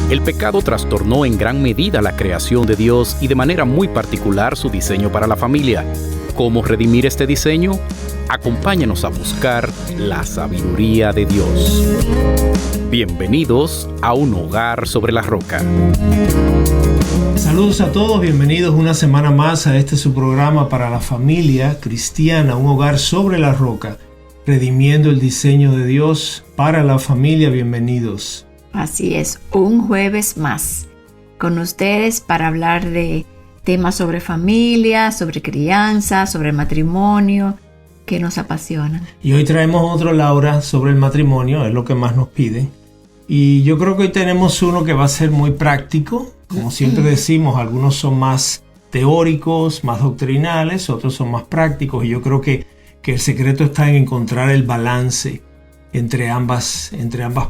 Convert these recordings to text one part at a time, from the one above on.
El pecado trastornó en gran medida la creación de Dios y de manera muy particular su diseño para la familia. ¿Cómo redimir este diseño? Acompáñanos a buscar la sabiduría de Dios. Bienvenidos a Un Hogar sobre la Roca. Saludos a todos, bienvenidos una semana más a este su programa para la familia cristiana, Un Hogar sobre la Roca, redimiendo el diseño de Dios para la familia. Bienvenidos. Así es, un jueves más con ustedes para hablar de temas sobre familia, sobre crianza, sobre matrimonio, que nos apasionan. Y hoy traemos otro, Laura, sobre el matrimonio, es lo que más nos piden. Y yo creo que hoy tenemos uno que va a ser muy práctico. Como siempre decimos, algunos son más teóricos, más doctrinales, otros son más prácticos. Y yo creo que el secreto está en encontrar el balance entre ambas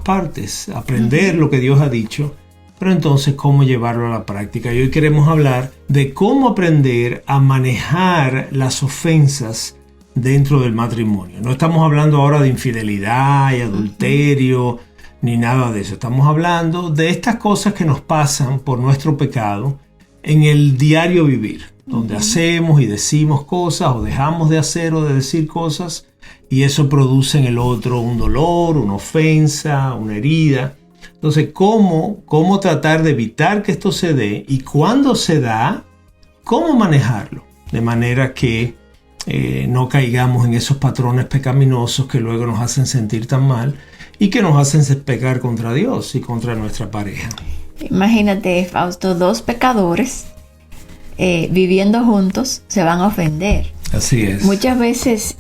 partes, aprender lo que Dios ha dicho, pero entonces cómo llevarlo a la práctica. Y hoy queremos hablar de cómo aprender a manejar las ofensas dentro del matrimonio. No estamos hablando ahora de infidelidad y adulterio, ni nada de eso. Estamos hablando de estas cosas que nos pasan por nuestro pecado en el diario vivir, donde hacemos y decimos cosas, o dejamos de hacer o de decir cosas, y eso produce en el otro un dolor, una ofensa, una herida. Entonces, ¿cómo tratar de evitar que esto se dé? Y cuando se da, ¿cómo manejarlo? De manera que no caigamos en esos patrones pecaminosos que luego nos hacen sentir tan mal y que nos hacen pecar contra Dios y contra nuestra pareja. Imagínate, Fausto, dos pecadores viviendo juntos se van a ofender. Así es. Muchas veces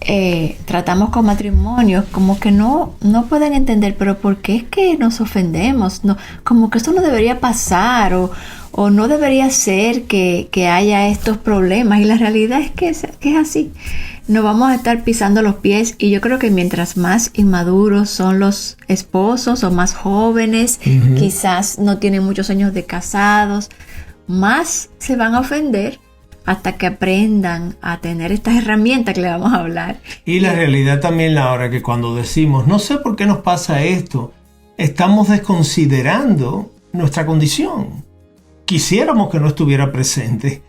tratamos con matrimonios como que no pueden entender, pero ¿por qué es que nos ofendemos? No, como que esto no debería pasar o no debería ser que haya estos problemas. Y la realidad es que es así. Nos vamos a estar pisando los pies, y yo creo que mientras más inmaduros son los esposos o más jóvenes, quizás no tienen muchos años de casados, más se van a ofender hasta que aprendan a tener estas herramientas que le vamos a hablar. Y la realidad también, Laura, que cuando decimos, no sé por qué nos pasa esto, estamos desconsiderando nuestra condición. Quisiéramos que no estuviera presente,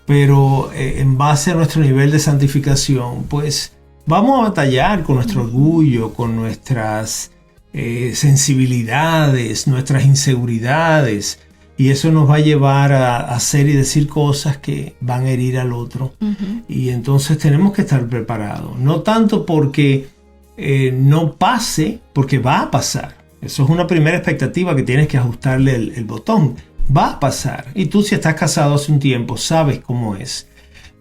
pero en base a nuestro nivel de santificación, pues vamos a batallar con nuestro orgullo, con nuestras sensibilidades, nuestras inseguridades. Y eso nos va a llevar a hacer y decir cosas que van a herir al otro. Y entonces tenemos que estar preparados. No tanto porque no pase, porque va a pasar. Eso es una primera expectativa que tienes que ajustarle el botón. Va a pasar. Y tú, si estás casado hace un tiempo, sabes cómo es.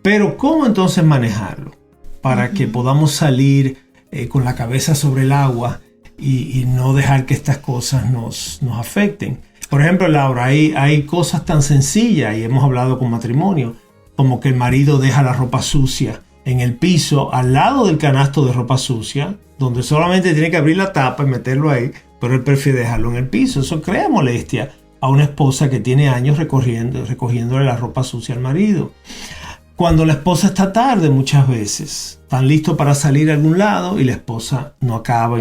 Pero ¿cómo entonces manejarlo? Para que podamos salir con la cabeza sobre el agua y no dejar que estas cosas nos afecten. Por ejemplo, Laura, hay cosas tan sencillas, y hemos hablado con matrimonio, como que el marido deja la ropa sucia en el piso, al lado del canasto de ropa sucia, donde solamente tiene que abrir la tapa y meterlo ahí, pero él prefiere dejarlo en el piso. Eso crea molestia a una esposa que tiene años recogiéndole la ropa sucia al marido. Cuando la esposa está tarde, muchas veces están listos para salir a algún lado y la esposa no acaba,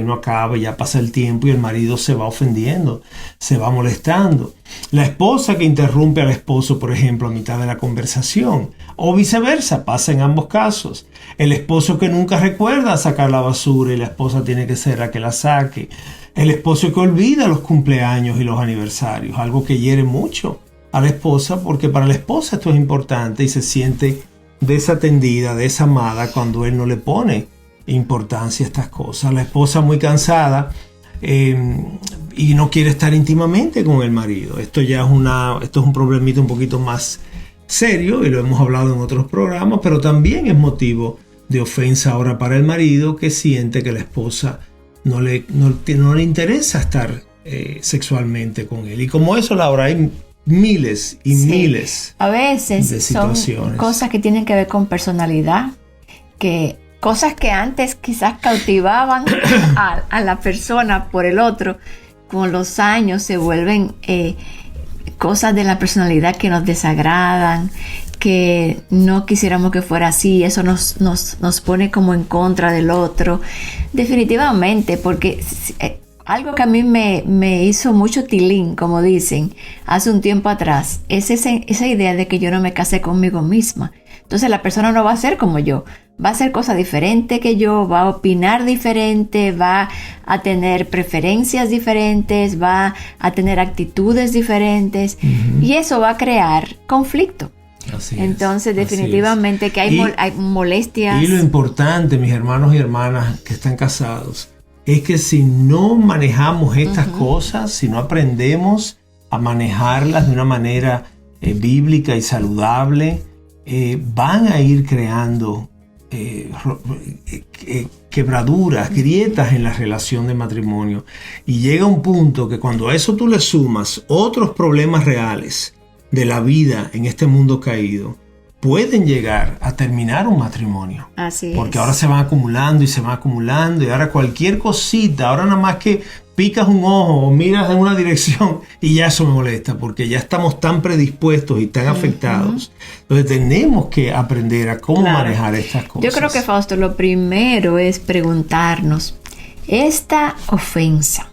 y ya pasa el tiempo y el marido se va ofendiendo, se va molestando. La esposa que interrumpe al esposo, por ejemplo, a mitad de la conversación, o viceversa, pasa en ambos casos. El esposo que nunca recuerda sacar la basura y la esposa tiene que ser la que la saque. El esposo que olvida los cumpleaños y los aniversarios, algo que hiere mucho a la esposa, porque para la esposa esto es importante y se siente desatendida, desamada cuando él no le pone importancia a estas cosas. La esposa muy cansada y no quiere estar íntimamente con el marido. Esto es un problemita un poquito más serio y lo hemos hablado en otros programas, pero también es motivo de ofensa ahora para el marido, que siente que la esposa no le interesa estar sexualmente con él. Y como eso, Laura, hay miles y miles a veces de situaciones. Son cosas que tienen que ver con personalidad, cosas que antes quizás cautivaban a la persona por el otro, con los años se vuelven cosas de la personalidad que nos desagradan, que no quisiéramos que fuera así. Eso nos pone como en contra del otro, definitivamente, porque algo que a mí me hizo mucho tilín, como dicen, hace un tiempo atrás, es esa idea de que yo no me casé conmigo misma. Entonces la persona no va a ser como yo, va a hacer cosas diferentes que yo, va a opinar diferente, va a tener preferencias diferentes, va a tener actitudes diferentes, y eso va a crear conflicto. Entonces definitivamente que hay molestias. Y lo importante, mis hermanos y hermanas que están casados, es que si no manejamos estas cosas, si no aprendemos a manejarlas de una manera bíblica y saludable, van a ir creando quebraduras, grietas en la relación de matrimonio. Y llega un punto que cuando a eso tú le sumas otros problemas reales de la vida en este mundo caído, pueden llegar a terminar un matrimonio. Así porque es. ahora se van acumulando y ahora cualquier cosita, ahora nada más que picas un ojo o miras en una dirección y ya eso me molesta, porque ya estamos tan predispuestos y tan afectados. Entonces tenemos que aprender a cómo manejar estas cosas. Yo creo que, Fausto, lo primero es preguntarnos, ¿esta ofensa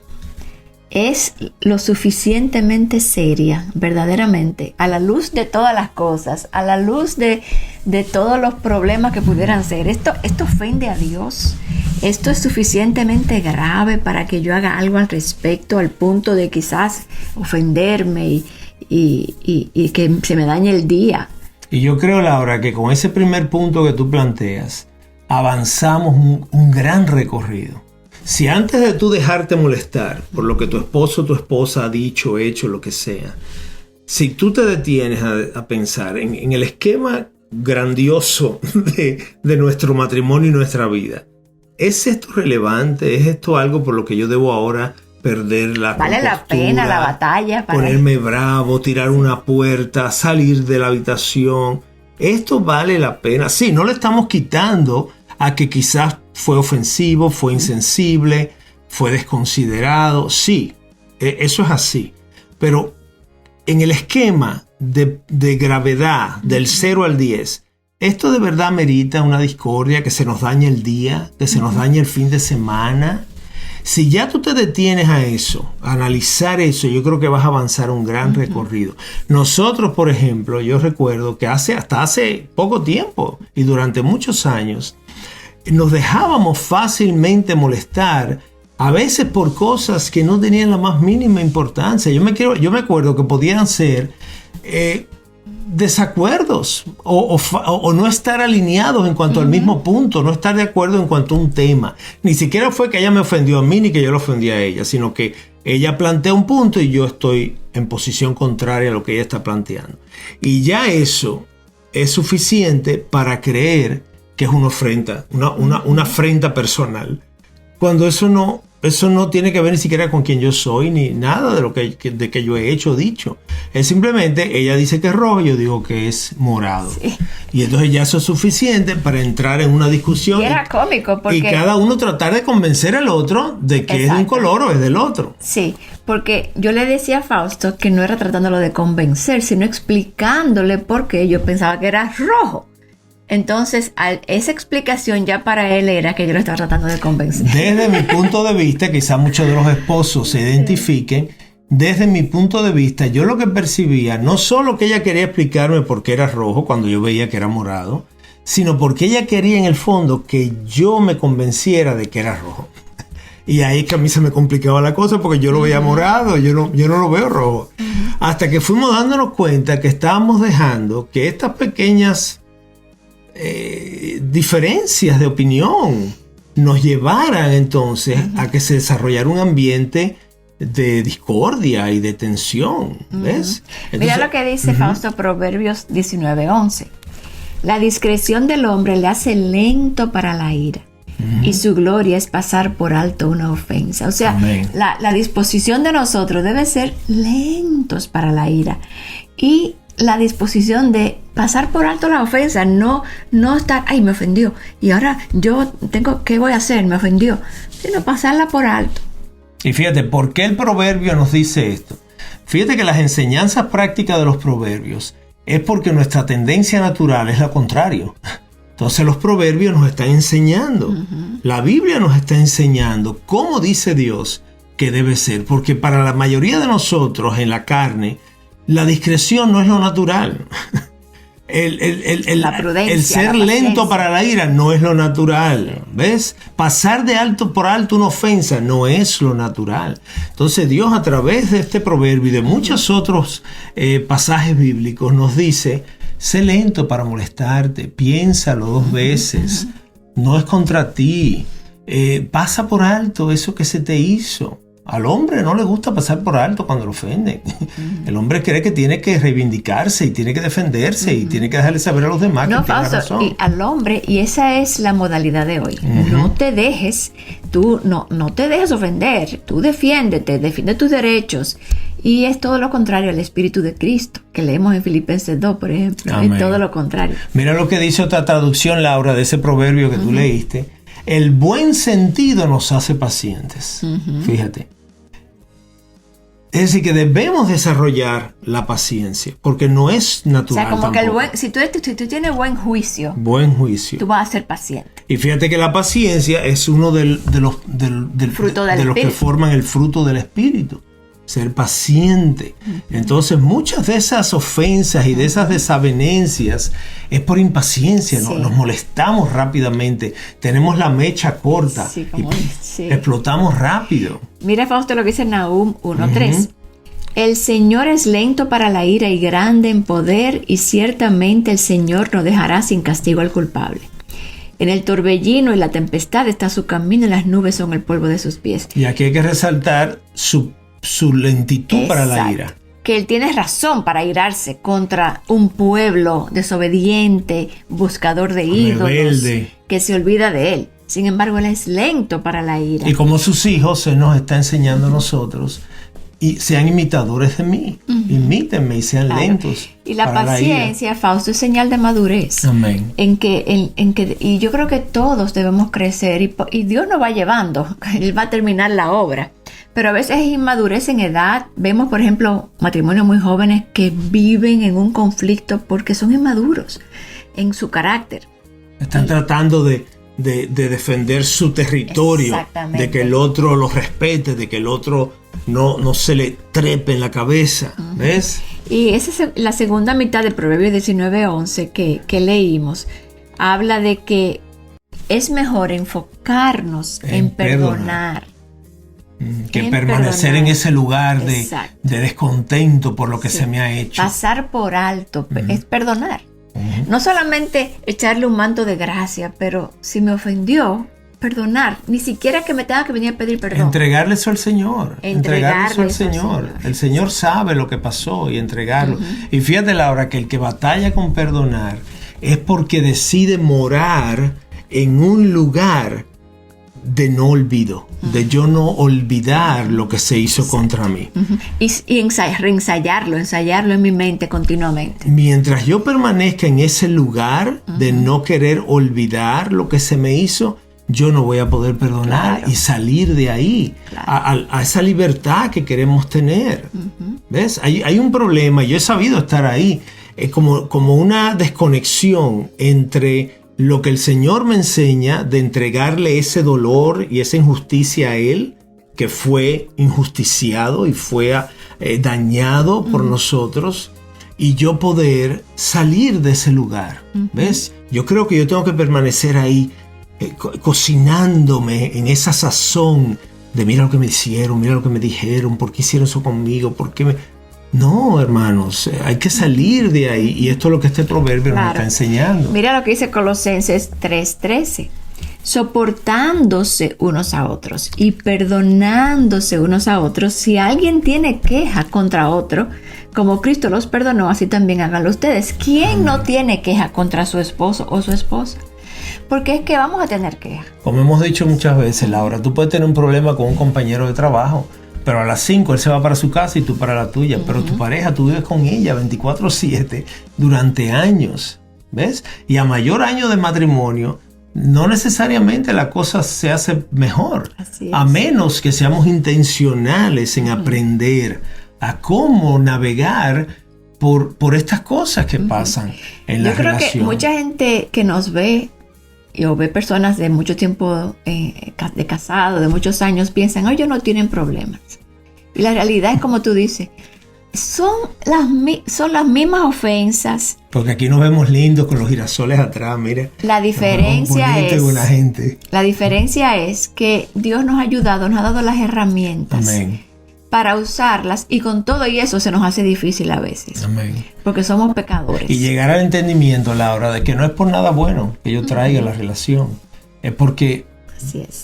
es lo suficientemente seria, verdaderamente, a la luz de todas las cosas, a la luz de todos los problemas que pudieran ser? ¿Esto ofende a Dios? ¿Esto es suficientemente grave para que yo haga algo al respecto, al punto de quizás ofenderme y que se me dañe el día? Y yo creo, Laura, que con ese primer punto que tú planteas, avanzamos un gran recorrido. Si antes de tú dejarte molestar por lo que tu esposo o tu esposa ha dicho, hecho, lo que sea, si tú te detienes a pensar en el esquema grandioso de nuestro matrimonio y nuestra vida, ¿es esto relevante? ¿Es esto algo por lo que yo debo ahora perder la ¿Vale la pena la batalla? Ponerme bravo, tirar una puerta, salir de la habitación. ¿Esto vale la pena? Sí, no le estamos quitando a que quizás fue ofensivo, fue insensible, fue desconsiderado. Sí, eso es así. Pero en el esquema de gravedad del 0 al 10, ¿esto de verdad merita una discordia, que se nos dañe el día, que se nos dañe el fin de semana? Si ya tú te detienes a eso, a analizar eso, yo creo que vas a avanzar un gran recorrido. Nosotros, por ejemplo, yo recuerdo que hasta hace poco tiempo y durante muchos años, nos dejábamos fácilmente molestar, a veces por cosas que no tenían la más mínima importancia. Yo me acuerdo que podían ser desacuerdos o no estar alineados en cuanto al mismo punto, no estar de acuerdo en cuanto a un tema. Ni siquiera fue que ella me ofendió a mí ni que yo la ofendí a ella, sino que ella plantea un punto y yo estoy en posición contraria a lo que ella está planteando. Y ya eso es suficiente para creer que es una afrenta personal, cuando eso no tiene que ver ni siquiera con quien yo soy, ni nada de lo que yo he hecho o dicho. Es simplemente, ella dice que es rojo, yo digo que es morado. Sí. Y entonces ya eso es suficiente para entrar en una discusión. Y era cómico porque... Y cada uno tratar de convencer al otro de que es de un color o es del otro. Sí, porque yo le decía a Fausto que no era tratándolo de convencer, sino explicándole por qué yo pensaba que era rojo. Entonces, esa explicación ya para él era que yo lo estaba tratando de convencer. Desde mi punto de vista, quizás muchos de los esposos se identifiquen, desde mi punto de vista, yo lo que percibía, no solo que ella quería explicarme por qué era rojo cuando yo veía que era morado, sino porque ella quería en el fondo que yo me convenciera de que era rojo. Y ahí que a mí se me complicaba la cosa porque yo lo veía morado, yo no lo veo rojo. Hasta que fuimos dándonos cuenta que estábamos dejando que estas pequeñas diferencias de opinión nos llevaran entonces a que se desarrollara un ambiente de discordia y de tensión, ¿ves? Entonces, mira lo que dice Fausto, Proverbios 19:11. La discreción del hombre le hace lento para la ira, y su gloria es pasar por alto una ofensa. O sea, la disposición de nosotros debe ser lentos para la ira, y la disposición de pasar por alto la ofensa, no estar, ay, me ofendió, y ahora yo tengo, ¿qué voy a hacer? Me ofendió, sino pasarla por alto. Y fíjate, ¿por qué el proverbio nos dice esto? Fíjate que las enseñanzas prácticas de los proverbios es porque nuestra tendencia natural es lo contrario. Entonces los proverbios nos están enseñando, la Biblia nos está enseñando cómo dice Dios que debe ser, porque para la mayoría de nosotros en la carne, la discreción no es lo natural. La prudencia, el ser lento para la ira no es lo natural, ¿ves? Pasar de alto por alto una ofensa no es lo natural. Entonces Dios, a través de este proverbio y de muchos otros pasajes bíblicos, nos dice: sé lento para molestarte, piénsalo 2 veces, no es contra ti, pasa por alto eso que se te hizo. Al hombre no le gusta pasar por alto cuando lo ofenden. El hombre cree que tiene que reivindicarse y tiene que defenderse y tiene que dejarle saber a los demás que tiene razón. Y al hombre, y esa es la modalidad de hoy. No te dejes, no te dejes ofender. Tú defiéndete, defiende tus derechos. Y es todo lo contrario al Espíritu de Cristo, que leemos en Filipenses 2, por ejemplo. Amén. Es todo lo contrario. Mira lo que dice otra traducción, Laura, de ese proverbio que tú leíste. El buen sentido nos hace pacientes. Fíjate. Es decir, que debemos desarrollar la paciencia, porque no es natural. O sea, como tampoco. que si tú tienes buen juicio, tú vas a ser paciente. Y fíjate que la paciencia es uno de los que forman el fruto del Espíritu. Ser paciente. Entonces, muchas de esas ofensas y de esas desavenencias es por impaciencia, ¿no? Nos molestamos rápidamente, tenemos la mecha corta explotamos rápido. Mira, Fausto, lo que dice Nahum 1:3. El Señor es lento para la ira y grande en poder, y ciertamente el Señor no dejará sin castigo al culpable. En el torbellino y la tempestad está su camino, y las nubes son el polvo de sus pies. Y aquí hay que resaltar su lentitud para la ira. Que él tiene razón para irarse contra un pueblo desobediente, buscador de ídolos, rebelde, que se olvida de él. Sin embargo, él es lento para la ira. Y como sus hijos, él nos está enseñando a nosotros, y sean imitadores de mí. Imítenme y sean lentos. Y la paciencia, Fausto, es señal de madurez. Amén. Y yo creo que todos debemos crecer, y Dios nos va llevando. Él va a terminar la obra. Pero a veces es inmadurez en edad. Vemos, por ejemplo, matrimonios muy jóvenes que viven en un conflicto porque son inmaduros en su carácter. Están tratando de defender su territorio, de que el otro los respete, de que el otro no se le trepe en la cabeza. ¿Ves? Y esa es la segunda mitad de Proverbios 19:11 que leímos. Habla de que es mejor enfocarnos en perdonar. Que permanecer en ese lugar de descontento por lo que se me ha hecho. Pasar por alto es perdonar. No solamente echarle un manto de gracia, pero si me ofendió, perdonar. Ni siquiera que me tenga que venir a pedir perdón. Entregarle eso al Señor. Entregarle eso al Señor. El Señor sabe lo que pasó y entregarlo. Y fíjate, Laura, que el que batalla con perdonar es porque decide morar en un lugar de no olvido, de yo no olvidar lo que se hizo contra mí. Y ensayarlo en mi mente continuamente. Mientras yo permanezca en ese lugar de no querer olvidar lo que se me hizo, yo no voy a poder perdonar y salir de ahí a esa libertad que queremos tener. ¿Ves? Hay un problema, yo he sabido estar ahí, como una desconexión entre lo que el Señor me enseña de entregarle ese dolor y esa injusticia a Él, que fue injusticiado y fue dañado por nosotros, y yo poder salir de ese lugar. ¿Ves? Yo creo que yo tengo que permanecer ahí, cocinándome en esa sazón de mira lo que me hicieron, mira lo que me dijeron, por qué hicieron eso conmigo, por qué me... No, hermanos, hay que salir de ahí, y esto es lo que este proverbio nos está enseñando. Mira lo que dice Colosenses 3:13. Soportándose unos a otros y perdonándose unos a otros, si alguien tiene queja contra otro, como Cristo los perdonó, así también háganlo ustedes. ¿Quién no tiene queja contra su esposo o su esposa? Porque es que vamos a tener queja. Como hemos dicho muchas veces, Laura, tú puedes tener un problema con un compañero de trabajo, pero a las 5 él se va para su casa y tú para la tuya. Pero tu pareja, tú vives con ella 24/7 durante años. ¿Ves? Y a mayor año de matrimonio, no necesariamente la cosa se hace mejor. A menos que seamos intencionales en aprender a cómo navegar por estas cosas que pasan en la relación. Yo creo que mucha gente que nos ve o ve personas de mucho tiempo de casado, de muchos años, piensan, ellos no tienen problemas. Y la realidad es como tú dices, son las mismas ofensas. Porque aquí nos vemos lindos con los girasoles atrás, mira. La diferencia es que Dios nos ha ayudado, nos ha dado las herramientas. Amén. Para usarlas, y con todo y eso se nos hace difícil a veces. Amén. Porque somos pecadores. Y llegar al entendimiento, Laura, de que no es por nada bueno que yo traiga la relación, es porque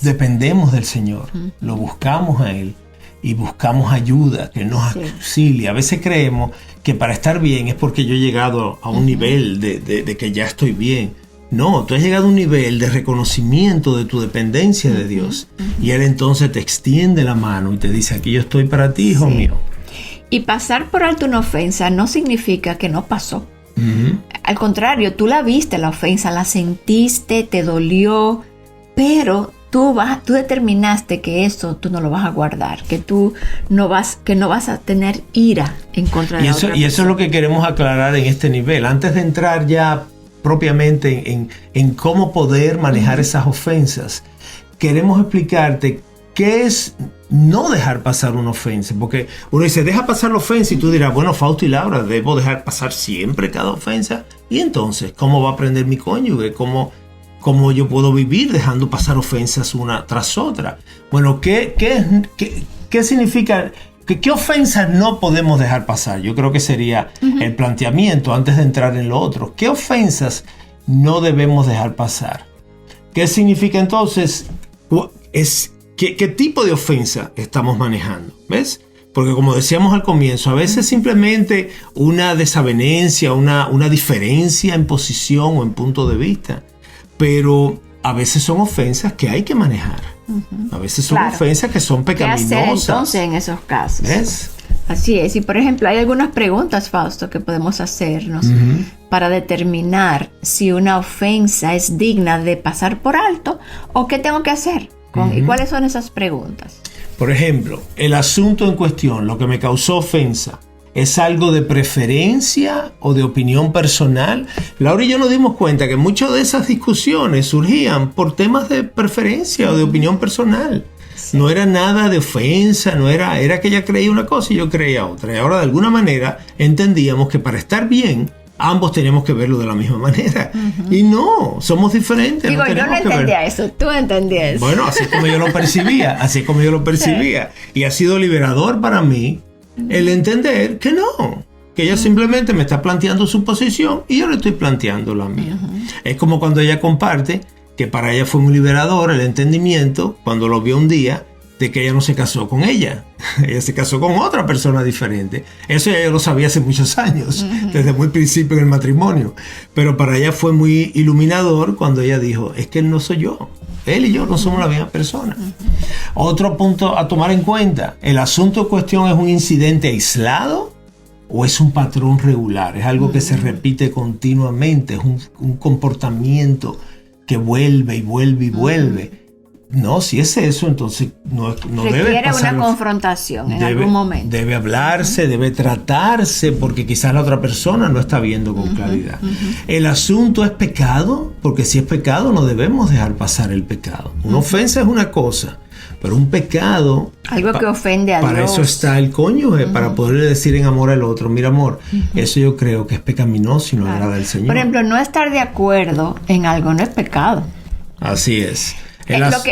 dependemos del Señor, lo buscamos a Él y buscamos ayuda, que nos auxilie. A veces creemos que para estar bien es porque yo he llegado a un nivel de que ya estoy bien. No, tú has llegado a un nivel de reconocimiento de tu dependencia de Dios. Y Él entonces te extiende la mano y te dice, aquí yo estoy para ti, hijo mío. Y pasar por alto una ofensa no significa que no pasó. Al contrario, tú la viste, la ofensa, la sentiste, te dolió, pero tú determinaste que eso tú no lo vas a guardar, que no vas a tener ira en contra de la otra persona. Y eso es lo que queremos aclarar en este nivel. Antes de entrar ya propiamente en cómo poder manejar esas ofensas, queremos explicarte qué es no dejar pasar una ofensa, porque uno dice, deja pasar la ofensa, y tú dirás, bueno, Fausto y Laura, ¿debo dejar pasar siempre cada ofensa? Y entonces, ¿cómo va a aprender mi cónyuge? ¿Cómo yo puedo vivir dejando pasar ofensas una tras otra? Bueno, ¿qué significa? ¿Qué ofensas no podemos dejar pasar? Yo creo que sería el planteamiento antes de entrar en lo otro. ¿Qué ofensas no debemos dejar pasar? ¿Qué significa entonces? ¿Qué tipo de ofensa estamos manejando? ¿Ves? Porque como decíamos al comienzo, a veces simplemente una desavenencia, una diferencia en posición o en punto de vista. Pero a veces son ofensas que hay que manejar. A veces son ofensas que son pecaminosas. ¿Qué hacer entonces en esos casos? ¿Ves? Así es. Y por ejemplo, hay algunas preguntas, Fausto, que podemos hacernos para determinar si una ofensa es digna de pasar por alto o qué tengo que hacer. ¿Y cuáles son esas preguntas? Por ejemplo, el asunto en cuestión, lo que me causó ofensa, ¿es algo de preferencia o de opinión personal? Laura y yo nos dimos cuenta que muchas de esas discusiones surgían por temas de preferencia o de opinión personal. Sí. No era nada de ofensa, era que ella creía una cosa y yo creía otra. Y ahora de alguna manera entendíamos que para estar bien, ambos teníamos que verlo de la misma manera. Y no, somos diferentes. Digo, yo no entendía eso, tú entendías. Bueno, así como yo lo percibía, Sí. Y ha sido liberador para mí el entender que no, que ella simplemente me está planteando su posición y yo le estoy planteando la mía. Es como cuando ella comparte que para ella fue muy liberador el entendimiento cuando lo vio un día de que ella no se casó con ella. Ella se casó con otra persona diferente. Eso ella lo sabía hace muchos años, desde muy principio en el matrimonio. Pero para ella fue muy iluminador cuando ella dijo, es que él no soy yo. Él y yo no somos la misma persona. Otro punto a tomar en cuenta, ¿el asunto en cuestión es un incidente aislado o es un patrón regular? Es algo que se repite continuamente, es un comportamiento que vuelve y vuelve y vuelve. No, si es eso, entonces no debe pasar. Una confrontación en algún momento. Debe hablarse, debe tratarse, porque quizás la otra persona no está viendo con claridad. ¿El asunto es pecado? Porque si es pecado, no debemos dejar pasar el pecado. Una ofensa es una cosa, pero un pecado... Algo que ofende a Dios. Para eso está el cónyuge, para poderle decir en amor al otro, mira amor, eso yo creo que es pecaminoso y no agrada al Señor. Por ejemplo, no estar de acuerdo en algo no es pecado. Así es.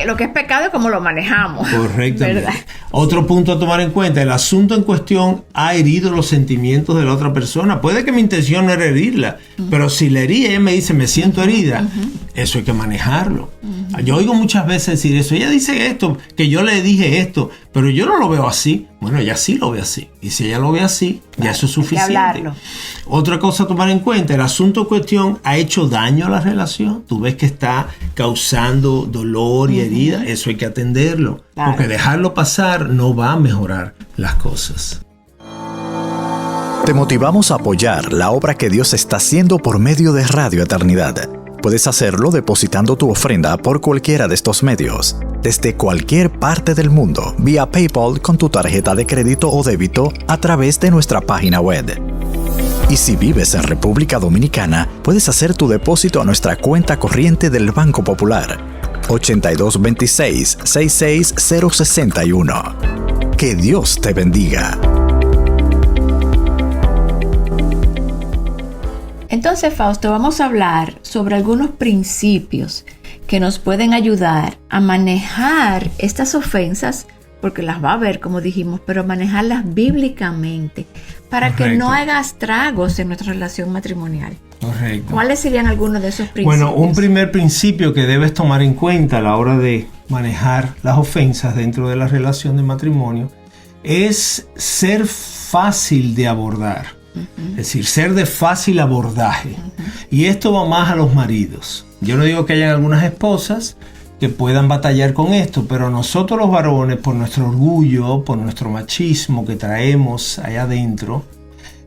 Lo que es pecado es como lo manejamos. Correctamente. ¿Verdad? Otro punto a tomar en cuenta, el asunto en cuestión ha herido los sentimientos de la otra persona. Puede que mi intención no era herirla, pero si la herí, ella me dice, me siento herida, eso hay que manejarlo. Yo oigo muchas veces decir eso, ella dice esto, que yo le dije esto, pero yo no lo veo así. Bueno, ella sí lo ve así. Y si ella lo ve así, ya eso es suficiente. Hay que hablarlo. Otra cosa a tomar en cuenta, el asunto en cuestión ha hecho daño a la relación. Tú ves que está causando dolor y herida, eso hay que atenderlo. Claro. Porque dejarlo pasar no va a mejorar las cosas. Te motivamos a apoyar la obra que Dios está haciendo por medio de Radio Eternidad. Puedes hacerlo depositando tu ofrenda por cualquiera de estos medios, desde cualquier parte del mundo, vía PayPal con tu tarjeta de crédito o débito a través de nuestra página web. Y si vives en República Dominicana, puedes hacer tu depósito a nuestra cuenta corriente del Banco Popular, 8226-66061. Que Dios te bendiga. Entonces, Fausto, vamos a hablar sobre algunos principios que nos pueden ayudar a manejar estas ofensas, porque las va a haber, como dijimos, pero manejarlas bíblicamente para que no haga estragos en nuestra relación matrimonial. Correcto. ¿Cuáles serían algunos de esos principios? Bueno, un primer principio que debes tomar en cuenta a la hora de manejar las ofensas dentro de la relación de matrimonio es ser fácil de abordar. Es decir, ser de fácil abordaje. Y esto va más a los maridos. Yo no digo que hayan algunas esposas que puedan batallar con esto, pero nosotros los varones, por nuestro orgullo, por nuestro machismo que traemos allá adentro,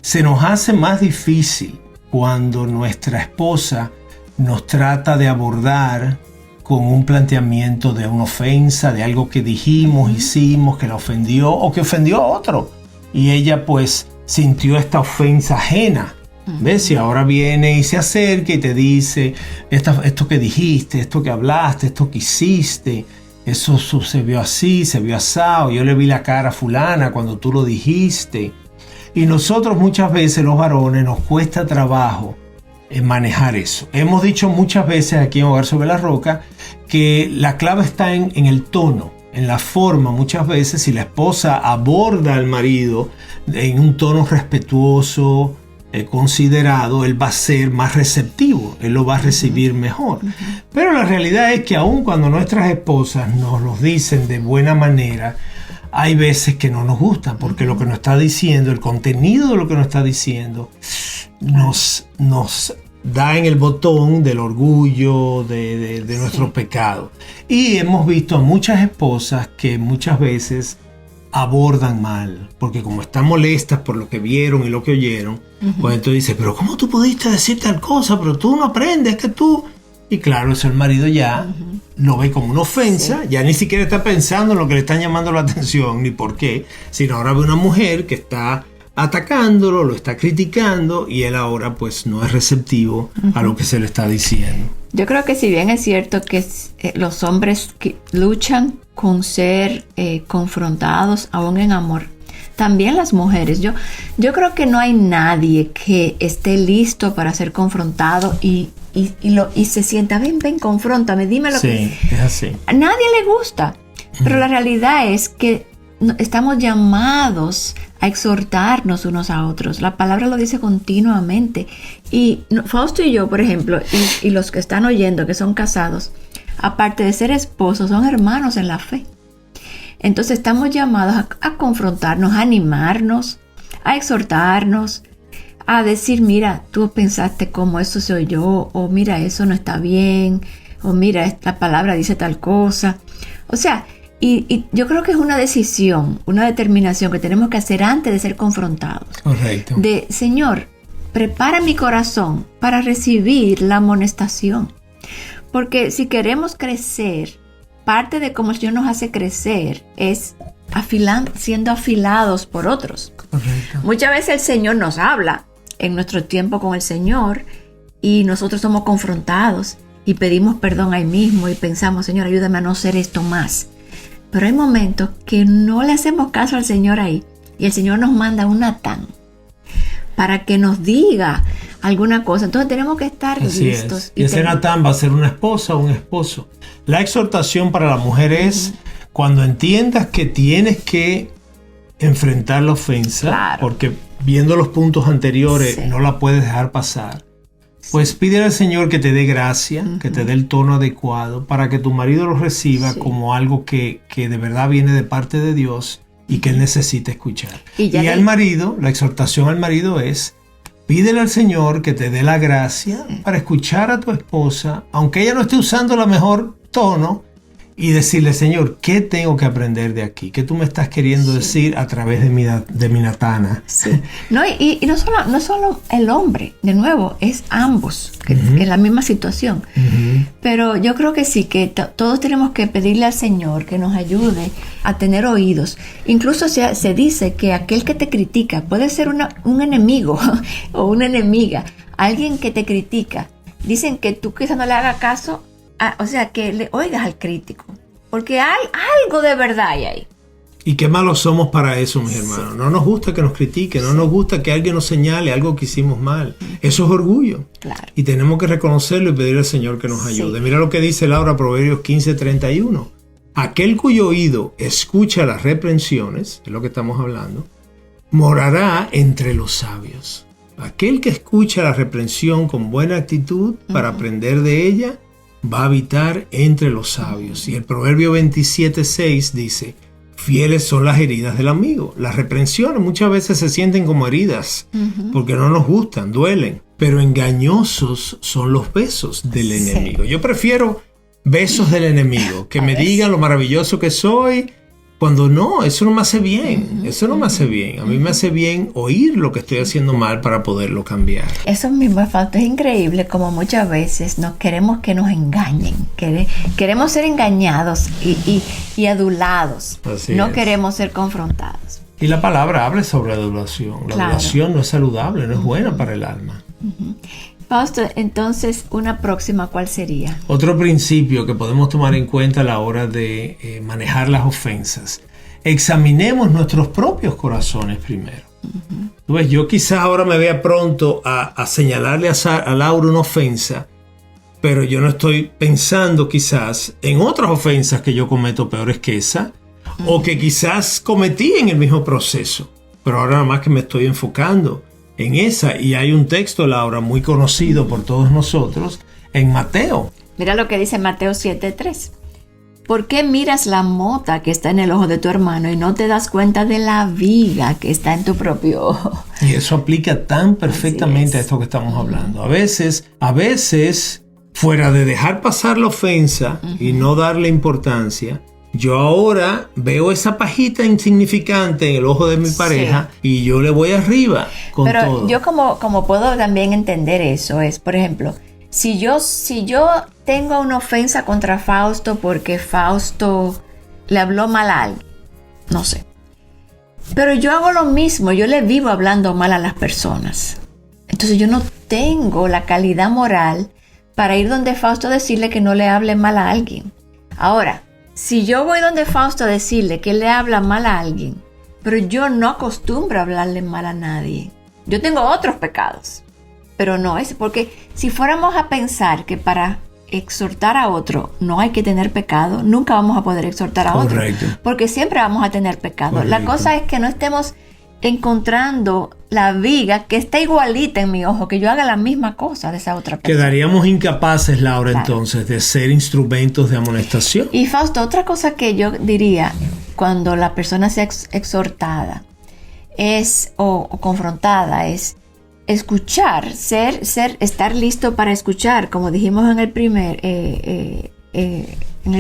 se nos hace más difícil cuando nuestra esposa nos trata de abordar con un planteamiento de una ofensa, de algo que dijimos, hicimos, que la ofendió o que ofendió a otro. Y ella pues sintió esta ofensa ajena. ¿Ves? Y ahora viene y se acerca y te dice esto que dijiste, esto que hablaste, esto que hiciste, eso se vio así, se vio asado, yo le vi la cara a fulana cuando tú lo dijiste. Y nosotros muchas veces los varones nos cuesta trabajo en manejar eso. Hemos dicho muchas veces aquí en Hogar sobre la Roca que la clave está en el tono, en la forma. Muchas veces si la esposa aborda al marido en un tono respetuoso, considerado, él va a ser más receptivo, él lo va a recibir mejor. Pero la realidad es que aun cuando nuestras esposas nos lo dicen de buena manera, hay veces que no nos gusta, porque lo que nos está diciendo, el contenido de lo que nos está diciendo, nos da en el botón del orgullo, de nuestro pecado. Y hemos visto a muchas esposas que muchas veces abordan mal, porque como están molestas por lo que vieron y lo que oyeron, pues entonces dice, pero ¿cómo tú pudiste decir tal cosa? Pero tú no aprendes, que tú... Y claro, eso el marido ya lo ve como una ofensa, ya ni siquiera está pensando en lo que le están llamando la atención, ni por qué, sino ahora ve una mujer que está atacándolo, lo está criticando, y él ahora pues no es receptivo a lo que se le está diciendo. Yo creo que si bien es cierto que los hombres que luchan con ser confrontados aún en amor, también las mujeres. Yo creo que no hay nadie que esté listo para ser confrontado y se sienta, ven, confróntame, dime lo que... Sí, es así. A nadie le gusta, pero la realidad es que estamos llamados a exhortarnos unos a otros. La palabra lo dice continuamente. Y Fausto y yo, por ejemplo, y los que están oyendo, que son casados, aparte de ser esposos, son hermanos en la fe. Entonces estamos llamados a confrontarnos, a animarnos, a exhortarnos, a decir, mira, tú pensaste como eso se oyó, o mira, eso no está bien, o mira, la palabra dice tal cosa. O sea, y yo creo que es una decisión, una determinación que tenemos que hacer antes de ser confrontados. Correcto. De, Señor, prepara mi corazón para recibir la amonestación. Porque si queremos crecer, parte de cómo el Señor nos hace crecer es siendo afilados por otros. Correcto. Muchas veces el Señor nos habla en nuestro tiempo con el Señor y nosotros somos confrontados y pedimos perdón ahí mismo y pensamos, Señor, ayúdame a no hacer esto más. Pero hay momentos que no le hacemos caso al Señor ahí y el Señor nos manda un Natán para que nos diga alguna cosa. Entonces tenemos que estar listos. Y ese Natán va a ser una esposa o un esposo. La exhortación para la mujer es cuando entiendas que tienes que enfrentar la ofensa, claro, porque viendo los puntos anteriores no la puedes dejar pasar. Pues pídele al Señor que te dé gracia, que te dé el tono adecuado para que tu marido lo reciba como algo que de verdad viene de parte de Dios y que él necesita escuchar. Y al marido, la exhortación al marido es: pídele al Señor que te dé la gracia para escuchar a tu esposa, aunque ella no esté usando la mejor tono, y decirle, Señor, ¿qué tengo que aprender de aquí? ¿Qué tú me estás queriendo decir a través de mi Natana? Sí. No, y no solo el hombre, de nuevo, es ambos, que es la misma situación. Pero yo creo que sí, que todos tenemos que pedirle al Señor que nos ayude a tener oídos. Incluso se dice que aquel que te critica puede ser un enemigo o una enemiga, alguien que te critica. Dicen que tú quizás no le hagas caso, o sea, que le oigas al crítico, porque hay algo de verdad ahí. Y qué malos somos para eso, mis hermanos. No nos gusta que nos critiquen, no nos gusta que alguien nos señale algo que hicimos mal. Eso es orgullo. Claro. Y tenemos que reconocerlo y pedirle al Señor que nos ayude. Mira lo que dice Laura, Proverbios 15:31. Aquel cuyo oído escucha las reprensiones, es lo que estamos hablando, morará entre los sabios. Aquel que escucha la reprensión con buena actitud para aprender de ella, va a habitar entre los sabios. Y el Proverbio 27:6 dice, fieles son las heridas del amigo. Las reprensiones muchas veces se sienten como heridas, porque no nos gustan, duelen. Pero engañosos son los besos del enemigo. Yo prefiero besos del enemigo, que me digan lo maravilloso que soy, cuando no, eso no me hace bien. Eso no me hace bien. A mí me hace bien oír lo que estoy haciendo mal para poderlo cambiar. Eso mismo, Fausto, es increíble como muchas veces nos queremos que nos engañen. Queremos ser engañados y adulados. Así no es. queremos ser confrontados. Y la palabra habla sobre adulación. La Claro. adulación no es saludable, no es buena para el alma. Fausto, entonces, una próxima, ¿cuál sería? Otro principio que podemos tomar en cuenta a la hora de manejar las ofensas. Examinemos nuestros propios corazones primero. Tú ves, yo quizás ahora me vea pronto a señalarle a Laura una ofensa, pero yo no estoy pensando quizás en otras ofensas que yo cometo peores que esa, o que quizás cometí en el mismo proceso. Pero ahora nada más que me estoy enfocando en esa. Y hay un texto, Laura, muy conocido por todos nosotros, en Mateo. Mira lo que dice Mateo 7:3. ¿Por qué miras la mota que está en el ojo de tu hermano y no te das cuenta de la viga que está en tu propio ojo? Y eso aplica tan perfectamente a es. esto que estamos hablando. A veces, fuera de dejar pasar la ofensa y no darle importancia, yo ahora veo esa pajita insignificante en el ojo de mi pareja y yo le voy arriba con Pero todo. yo como puedo también entender eso es, por ejemplo, si yo tengo una ofensa contra Fausto porque Fausto le habló mal a alguien, no sé. Pero yo hago lo mismo, yo le vivo hablando mal a las personas. Entonces yo no tengo la calidad moral para ir donde Fausto a decirle que no le hable mal a alguien. Ahora, si yo voy donde Fausto a decirle que le habla mal a alguien, pero yo no acostumbro a hablarle mal a nadie, yo tengo otros pecados, pero no es porque si fuéramos a pensar que para exhortar a otro no hay que tener pecado, nunca vamos a poder exhortar a otro. Correcto. Porque siempre vamos a tener pecado. Correcto. La cosa es que no estemos encontrando la viga que está igualita en mi ojo, que yo haga la misma cosa de esa otra persona. Quedaríamos incapaces, Laura, Claro. entonces, de ser instrumentos de amonestación. Y Fausto, otra cosa que yo diría cuando la persona sea exhortada o confrontada es escuchar, estar listo para escuchar, como dijimos en el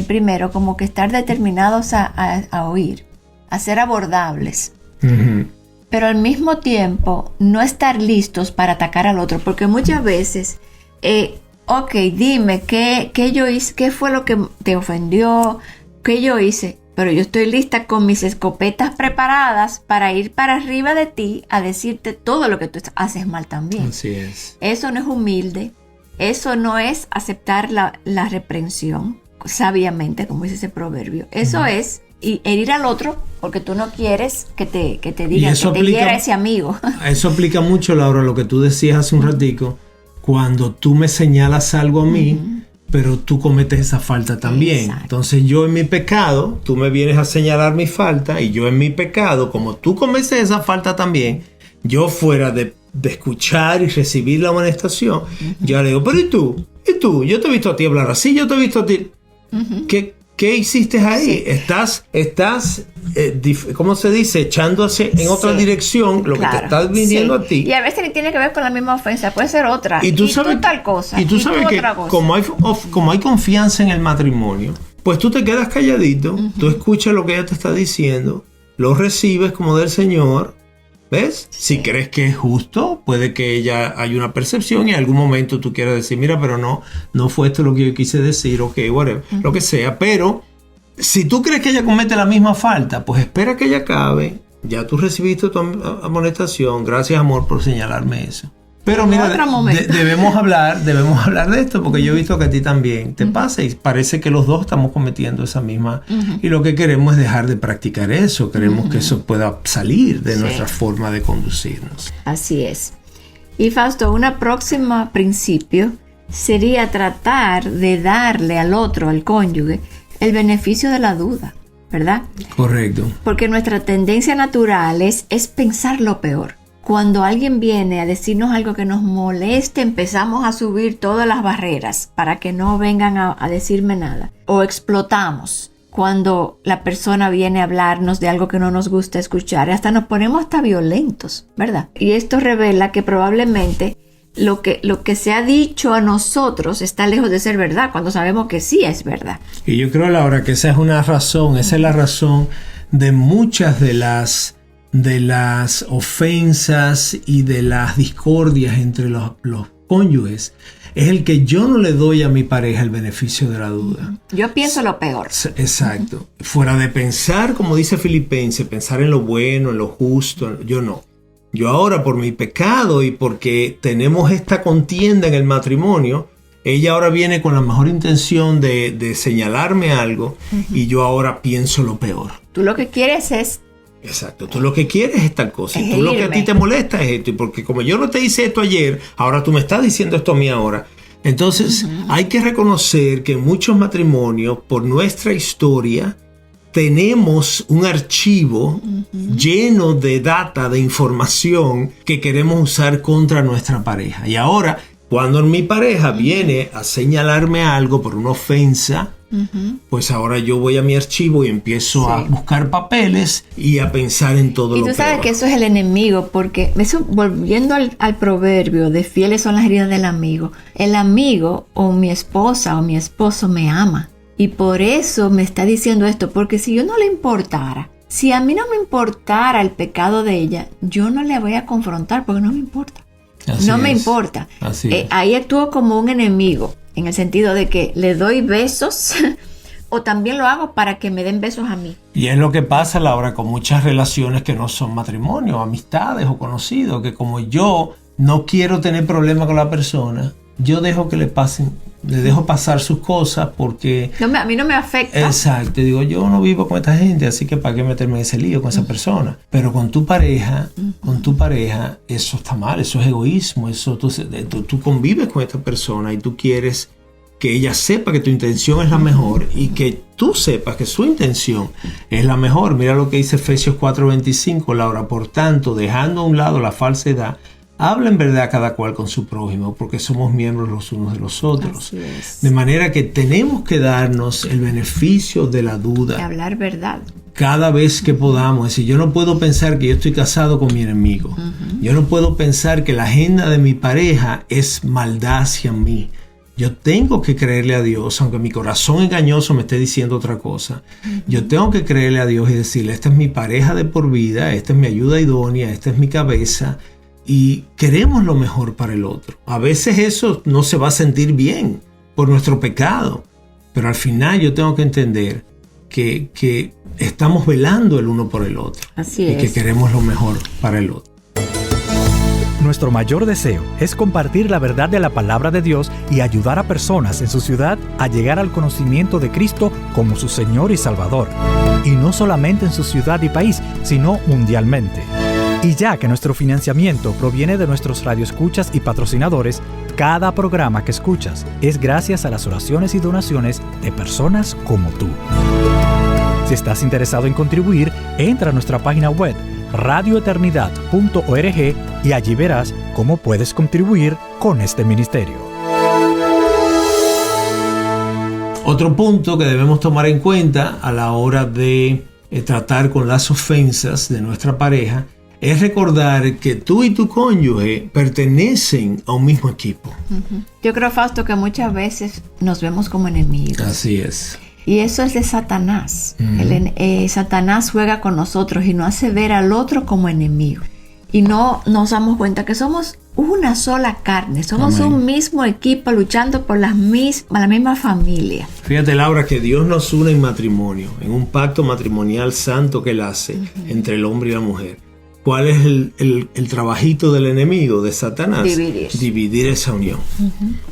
primero, como que estar determinados a oír, a ser abordables. Ujú. Pero al mismo tiempo no estar listos para atacar al otro, porque muchas veces, ok, dime qué yo hice, qué fue lo que te ofendió, qué yo hice, pero yo estoy lista con mis escopetas preparadas para ir para arriba de ti a decirte todo lo que tú haces mal también. Así es. Eso no es humilde, eso no es aceptar la reprensión sabiamente, como dice ese proverbio. Eso es herir al otro porque tú no quieres que te digan eso que te aplica- hiera ese amigo. Eso aplica mucho, Laura, lo que tú decías hace un ratico, cuando tú me señalas algo a mí, pero tú cometes esa falta también. Exacto. Entonces yo en mi pecado, tú me vienes a señalar mi falta, y yo en mi pecado, como tú cometes esa falta también, yo fuera de escuchar y recibir la amonestación, yo le digo, pero ¿y tú? ¿Y tú? Yo te he visto a ti hablar así, yo te he visto a ti. ¿Qué hiciste ahí? Sí. Estás ¿cómo se dice? Echándose en otra dirección lo que te está viniendo a ti. Y a veces ni tiene que ver con la misma ofensa, puede ser otra. Y tú sabes tal cosa. Y tú sabes que otra cosa. como hay confianza en el matrimonio, pues tú te quedas calladito, tú escuchas lo que ella te está diciendo, lo recibes como del Señor, ¿ves? Si crees que es justo, puede que ella haya una percepción y en algún momento tú quieras decir, mira, pero no fue esto lo que yo quise decir, ok, whatever, lo que sea. Pero si tú crees que ella comete la misma falta, pues espera que ella acabe. Ya tú recibiste tu amonestación. Gracias, amor, por señalarme eso. Pero mira, debemos hablar de esto, porque yo he visto que a ti también te pasa y parece que los dos estamos cometiendo esa misma. Y lo que queremos es dejar de practicar eso. Queremos que eso pueda salir de nuestra forma de conducirnos. Así es. Y Fausto, una próxima principio sería tratar de darle al otro, al cónyuge, el beneficio de la duda, ¿verdad? Correcto. Porque nuestra tendencia natural es pensar lo peor. Cuando alguien viene a decirnos algo que nos moleste, empezamos a subir todas las barreras para que no vengan a decirme nada. O explotamos cuando la persona viene a hablarnos de algo que no nos gusta escuchar. Hasta nos ponemos hasta violentos, ¿verdad? Y esto revela que probablemente lo que se ha dicho a nosotros está lejos de ser verdad, cuando sabemos que sí es verdad. Y yo creo, Laura, que esa es la razón de muchas de las ofensas y de las discordias entre los cónyuges. Es el que yo no le doy a mi pareja el beneficio de la duda. Yo pienso lo peor. Exacto. Fuera de pensar, como dice Filipenses, pensar en lo bueno, en lo justo, yo no. Yo ahora, por mi pecado y porque tenemos esta contienda en el matrimonio, ella ahora viene con la mejor intención de señalarme algo y yo ahora pienso lo peor. Tú lo que quieres es... Exacto, tú lo que quieres es tal cosa y tú lo que a ti te molesta es esto, y porque como yo no te hice esto ayer, ahora tú me estás diciendo esto a mí ahora. Entonces hay que reconocer que en muchos matrimonios, por nuestra historia, tenemos un archivo lleno de data, de información que queremos usar contra nuestra pareja. Y ahora, cuando mi pareja viene a señalarme algo por una ofensa, pues ahora yo voy a mi archivo y empiezo a buscar papeles y a pensar en todo lo peor. Y tú sabes que eso es el enemigo, porque eso, volviendo al proverbio de fieles son las heridas del amigo, el amigo o mi esposa o mi esposo me ama y por eso me está diciendo esto, porque si yo no le importara, si a mí no me importara el pecado de ella, yo no le voy a confrontar porque no me importa. Me importa. Ahí actúo como un enemigo, en el sentido de que le doy besos o también lo hago para que me den besos a mí. Y es lo que pasa, Laura, con muchas relaciones que no son matrimonios, amistades o conocidos, que como yo no quiero tener problemas con la persona, yo dejo que le dejo pasar sus cosas porque... a mí no me afecta. Exacto, digo, yo no vivo con esta gente, así que ¿para qué meterme en ese lío con esa persona? Pero con tu pareja, eso está mal, eso es egoísmo, eso tú convives con esta persona y tú quieres que ella sepa que tu intención es la mejor y que tú sepas que su intención es la mejor. Mira lo que dice Efesios 4:25, Laura, por tanto, dejando a un lado la falsedad, habla en verdad cada cual con su prójimo, porque somos miembros los unos de los otros. De manera que tenemos que darnos el beneficio de la duda. De hablar verdad. Cada vez que podamos. Es decir, yo no puedo pensar que yo estoy casado con mi enemigo. Yo no puedo pensar que la agenda de mi pareja es maldad hacia mí. Yo tengo que creerle a Dios, aunque mi corazón engañoso me esté diciendo otra cosa. Yo tengo que creerle a Dios y decirle, esta es mi pareja de por vida, esta es mi ayuda idónea, esta es mi cabeza. Y queremos lo mejor para el otro. A veces eso no se va a sentir bien por nuestro pecado, pero al final yo tengo que entender que estamos velando el uno por el otro. Así y que queremos lo mejor para el otro. Nuestro mayor deseo es compartir la verdad de la palabra de Dios y ayudar a personas en su ciudad a llegar al conocimiento de Cristo como su Señor y Salvador. Y no solamente en su ciudad y país, sino mundialmente. Y ya que nuestro financiamiento proviene de nuestros radioescuchas y patrocinadores, cada programa que escuchas es gracias a las oraciones y donaciones de personas como tú. Si estás interesado en contribuir, entra a nuestra página web radioeternidad.org y allí verás cómo puedes contribuir con este ministerio. Otro punto que debemos tomar en cuenta a la hora de tratar con las ofensas de nuestra pareja es recordar que tú y tu cónyuge pertenecen a un mismo equipo. Yo creo, Fausto, que muchas veces nos vemos como enemigos. Así es. Y eso es de Satanás. Satanás juega con nosotros y nos hace ver al otro como enemigo. Y no nos damos cuenta que somos una sola carne, somos un mismo equipo luchando por la misma familia. Fíjate, Laura, que Dios nos une en matrimonio, en un pacto matrimonial santo que Él hace entre el hombre y la mujer. ¿Cuál es el trabajito del enemigo, de Satanás? Dividir esa unión.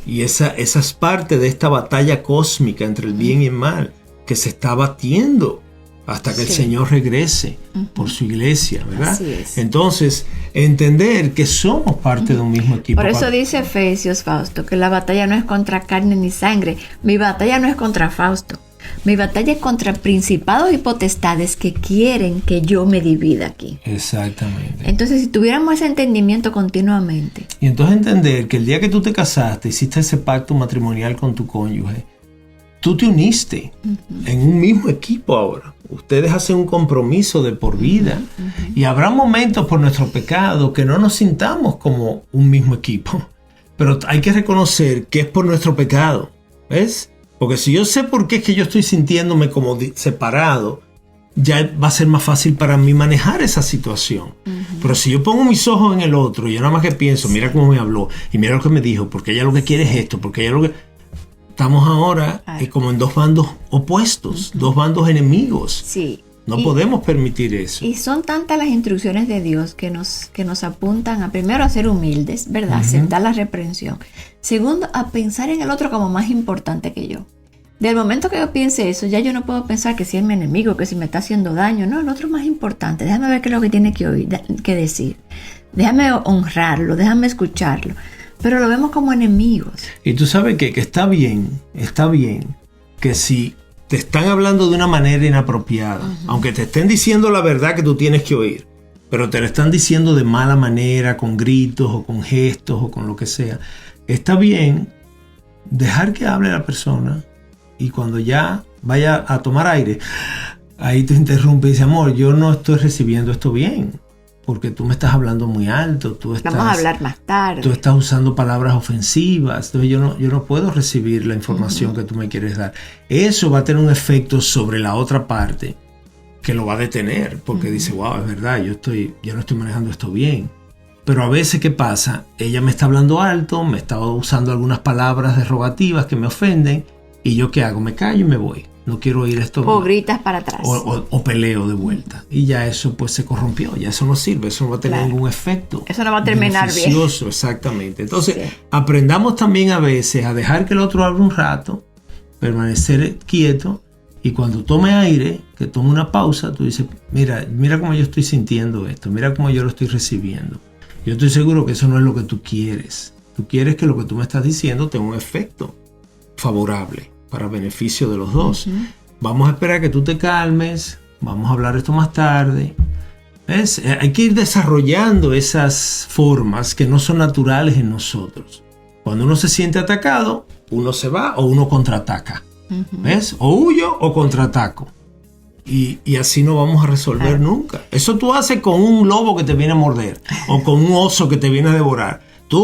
Y esa es parte de esta batalla cósmica entre el bien y el mal que se está batiendo hasta que el Señor regrese por su iglesia, ¿verdad? Así es. Entonces, entender que somos parte de un mismo equipo. Por eso dice Efesios, Fausto, que la batalla no es contra carne ni sangre. Mi batalla no es contra Fausto. Mi batalla es contra principados y potestades que quieren que yo me divida aquí. Exactamente. Entonces, si tuviéramos ese entendimiento continuamente. Y entonces entender que el día que tú te casaste, hiciste ese pacto matrimonial con tu cónyuge, tú te uniste en un mismo equipo ahora. Ustedes hacen un compromiso de por vida. Y habrá momentos por nuestro pecado que no nos sintamos como un mismo equipo. Pero hay que reconocer que es por nuestro pecado. ¿Ves? Porque si yo sé por qué es que yo estoy sintiéndome como separado, ya va a ser más fácil para mí manejar esa situación. Pero si yo pongo mis ojos en el otro y yo nada más que pienso, mira cómo me habló y mira lo que me dijo, porque ella lo que quiere es esto, porque ella lo que... Estamos ahora como en dos bandos opuestos, dos bandos enemigos. Sí. No podemos permitir eso. Y son tantas las instrucciones de Dios que nos apuntan a, primero, a ser humildes, ¿verdad? Aceptar la reprensión. Segundo, a pensar en el otro como más importante que yo. Del momento que yo piense eso, ya yo no puedo pensar que si es mi enemigo, que si me está haciendo daño. No, el otro es más importante. Déjame ver qué es lo que tiene que oír, que decir. Déjame honrarlo, déjame escucharlo. Pero lo vemos como enemigos. Y tú sabes que está bien que si te están hablando de una manera inapropiada, aunque te estén diciendo la verdad que tú tienes que oír, pero te lo están diciendo de mala manera, con gritos o con gestos o con lo que sea, está bien dejar que hable la persona y cuando ya vaya a tomar aire, ahí te interrumpe y dice, amor, yo no estoy recibiendo esto bien. Porque tú me estás hablando muy alto, vamos a hablar más tarde. Tú estás usando palabras ofensivas, entonces yo no puedo recibir la información que tú me quieres dar. Eso va a tener un efecto sobre la otra parte que lo va a detener, porque dice, wow, es verdad, yo no estoy manejando esto bien. Pero a veces, ¿qué pasa? Ella me está hablando alto, me está usando algunas palabras derogativas que me ofenden, y ¿yo qué hago? Me callo y me voy. No quiero oír esto. O gritas para atrás. O peleo de vuelta. Y ya eso pues se corrompió. Ya eso no sirve. Eso no va a tener ningún efecto. Eso no va a terminar bien. Exactamente. Entonces, aprendamos también a veces a dejar que el otro hable un rato, permanecer quieto, y cuando tome aire, que tome una pausa, tú dices, mira cómo yo estoy sintiendo esto, mira cómo yo lo estoy recibiendo. Yo estoy seguro que eso no es lo que tú quieres. Tú quieres que lo que tú me estás diciendo tenga un efecto favorable para beneficio de los dos. Vamos a esperar que tú te calmes, vamos a hablar esto más tarde. ¿Ves? Hay que ir desarrollando esas formas que no son naturales en nosotros. Cuando uno se siente atacado, uno se va o uno contraataca. ¿Ves? O huyo o contraataco. Y así no vamos a resolver nunca. Eso tú haces con un lobo que te viene a morder o con un oso que te viene a devorar. Tú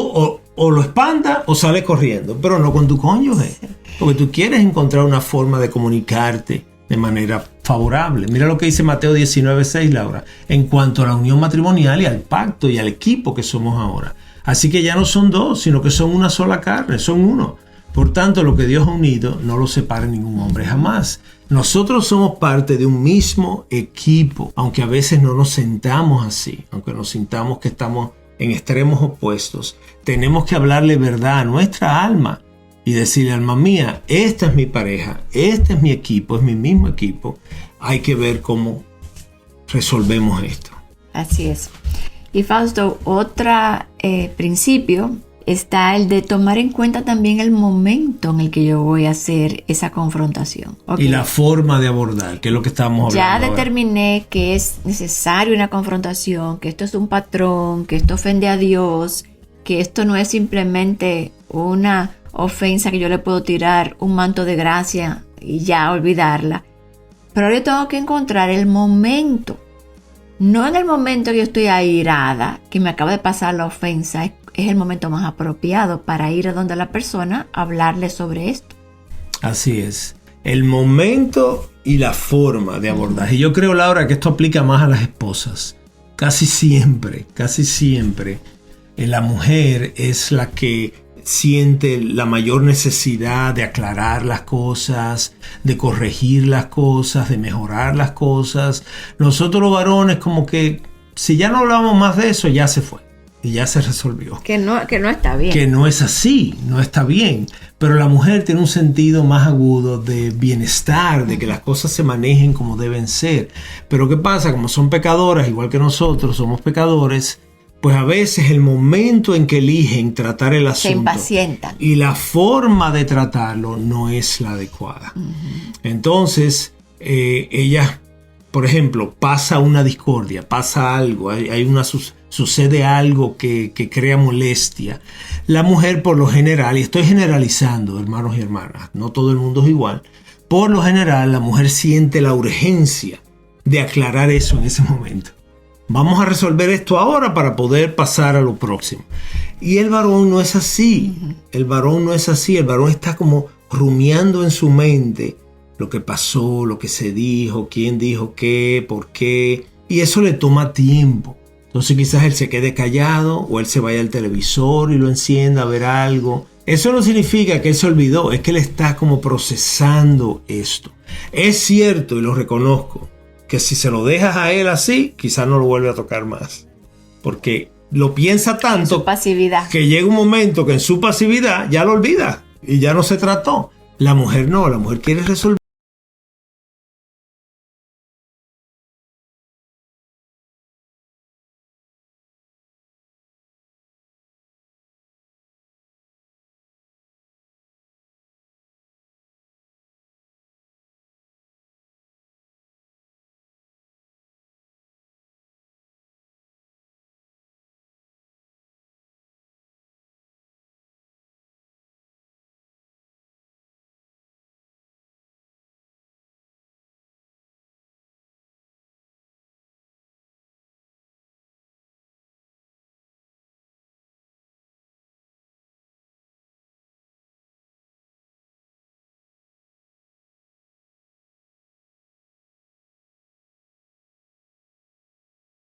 o lo espantas o sales corriendo, pero no con tu cónyuge. Porque tú quieres encontrar una forma de comunicarte de manera favorable. Mira lo que dice Mateo 19:6, Laura, en cuanto a la unión matrimonial y al pacto y al equipo que somos ahora. Así que ya no son dos, sino que son una sola carne, son uno. Por tanto, lo que Dios ha unido no lo separa ningún hombre jamás. Nosotros somos parte de un mismo equipo, aunque a veces no nos sentamos así, aunque nos sintamos que estamos en extremos opuestos. Tenemos que hablarle verdad a nuestra alma y decirle, alma mía, esta es mi pareja, este es mi equipo, es mi mismo equipo. Hay que ver cómo resolvemos esto. Así es. Y Fausto, otro principio está el de tomar en cuenta también el momento en el que yo voy a hacer esa confrontación. Okay. Y la forma de abordar, que es lo que estamos hablando. Ya determiné que es necesario una confrontación, que esto es un patrón, que esto ofende a Dios, que esto no es simplemente una ofensa que yo le puedo tirar un manto de gracia y ya olvidarla. Pero ahora yo tengo que encontrar el momento. No en el momento que yo estoy airada, que me acaba de pasar la ofensa, es el momento más apropiado para ir a donde la persona a hablarle sobre esto. Así es. el momento y la forma de abordaje. Y yo creo, Laura, que esto aplica más a las esposas. Casi siempre, la mujer es la que siente la mayor necesidad de aclarar las cosas, de corregir las cosas, de mejorar las cosas. Nosotros los varones, como que si ya no hablamos más de eso, ya se fue y ya se resolvió. Que no está bien. Que no es así, no está bien. Pero la mujer tiene un sentido más agudo de bienestar, de que las cosas se manejen como deben ser. Pero ¿qué pasa? Como son pecadoras, igual que nosotros somos pecadores, pues a veces el momento en que eligen tratar el asunto se impacientan. Y la forma de tratarlo no es la adecuada. Entonces, ella, por ejemplo, pasa una discordia, pasa algo, sucede algo que crea molestia. La mujer, por lo general, y estoy generalizando, hermanos y hermanas, no todo el mundo es igual, por lo general la mujer siente la urgencia de aclarar eso en ese momento. Vamos a resolver esto ahora para poder pasar a lo próximo. Y el varón no es así. El varón no es así. El varón está como rumiando en su mente lo que pasó, lo que se dijo, quién dijo qué, por qué. Y eso le toma tiempo. Entonces quizás él se quede callado o él se vaya al televisor y lo encienda a ver algo. Eso no significa que él se olvidó. Es que él está como procesando esto. Es cierto, y lo reconozco, que si se lo dejas a él así, quizás no lo vuelve a tocar más. Porque lo piensa tanto su pasividad, que llega un momento que en su pasividad ya lo olvida y ya no se trató. La mujer no, la mujer quiere resolver